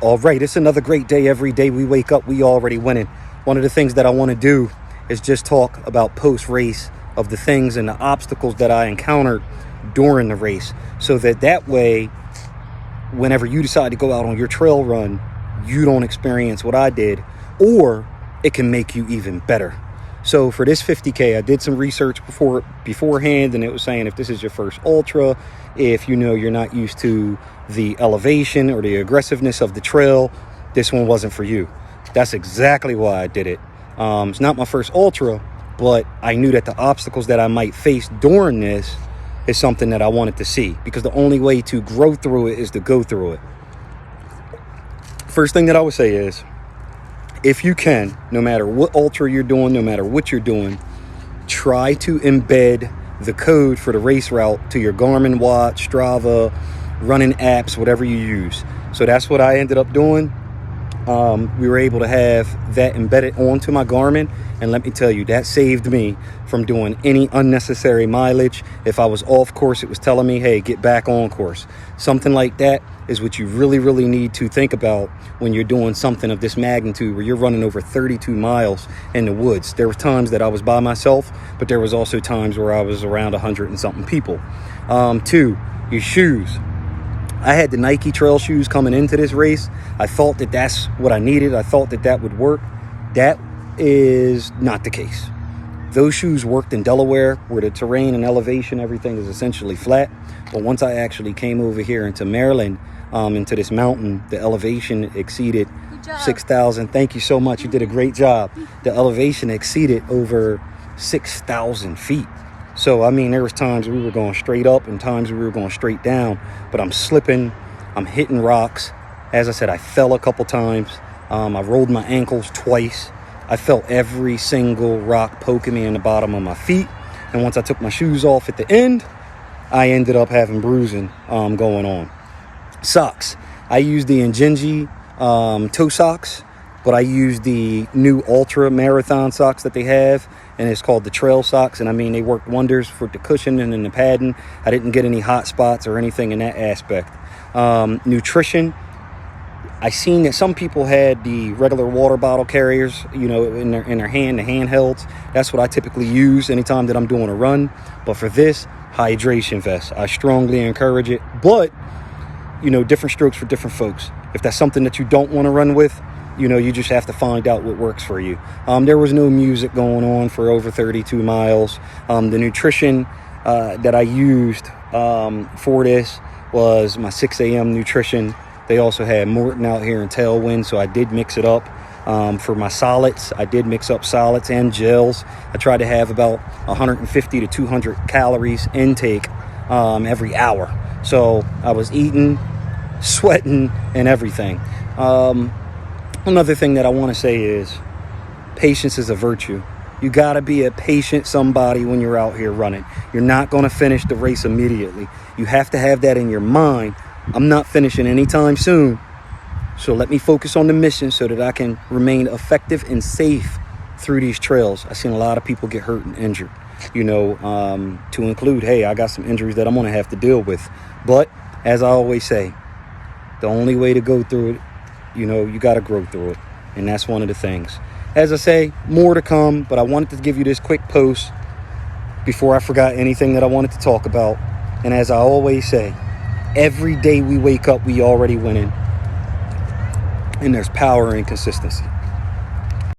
All right, it's another great day. Every day we wake up, we already winning. One of the things that I want to do is just talk about post-race of the things and the obstacles that I encountered during the race, so that way, whenever you decide to go out on your trail run, you don't experience what I did, or it can make you even better. So for this 50K, I did some research beforehand, and it was saying if this is your first ultra, if you know you're not used to the elevation or the aggressiveness of the trail, this one wasn't for you. That's exactly why I did it. It's not my first ultra, but I knew that the obstacles that I might face during this is something that I wanted to see, because the only way to grow through it is to go through it. First thing that I would say is, if you can, no matter what ultra you're doing, no matter what you're doing, try to embed the code for the race route to your Garmin watch, Strava, running apps, whatever you use. So that's what I ended up doing. We were able to have that embedded onto my Garmin, and let me tell you, that saved me from doing any unnecessary mileage. If I was off course, it was telling me, hey, get back on course. Something like that is what you really need to think about when you're doing something of this magnitude, where you're running over 32 miles in the woods. There were times that I was by myself, but there was also times where I was around 100 and something people. 2, your shoes. I had the Nike trail shoes coming into this race. I thought that that's what I needed. I thought that that would work. That is not the case. Those shoes worked in Delaware, where the terrain and elevation, everything is essentially flat. But once I actually came over here into Maryland, into this mountain, the elevation exceeded 6,000. Thank you so much. You did a great job. The elevation exceeded over 6,000 feet. So, I mean, there was times we were going straight up and times we were going straight down, but I'm slipping, I'm hitting rocks. As I said, I fell a couple times. I rolled my ankles twice. I felt every single rock poking me in the bottom of my feet. And once I took my shoes off at the end, I ended up having bruising going on. Socks. I used the Injinji toe socks, but I used the new Ultra Marathon socks that they have, and it's called the trail socks. And I mean, they worked wonders for the cushioning and the padding. I didn't get any hot spots or anything in that aspect. Nutrition. I seen that some people had the regular water bottle carriers, you know, in their hand, the handhelds. That's what I typically use anytime that I'm doing a run. But for this, hydration vest, I strongly encourage it. But, you know, different strokes for different folks. If that's something that you don't want to run with, you know, you just have to find out what works for you. There was no music going on for over 32 miles. The nutrition that I used for this was my 6 a.m. nutrition. They also had Morton out here in Tailwind, so I did mix it up. For my solids, I did mix up solids and gels. I tried to have about 150 to 200 calories intake every hour. So I was eating, sweating, and everything. Another thing that I want to say is patience is a virtue. You got to be a patient somebody when you're out here running. You're not going to finish the race immediately. You have to have that in your mind. I'm not finishing anytime soon. So let me focus on the mission so that I can remain effective and safe through these trails. I've seen a lot of people get hurt and injured, you know, to include, hey, I got some injuries that I'm going to have to deal with. But as I always say, the only way to go through it, you know, you got to grow through it. And that's one of the things. As I say, more to come, but I wanted to give you this quick post before I forgot anything that I wanted to talk about. And as I always say, every day we wake up, we already winning. And there's power in consistency.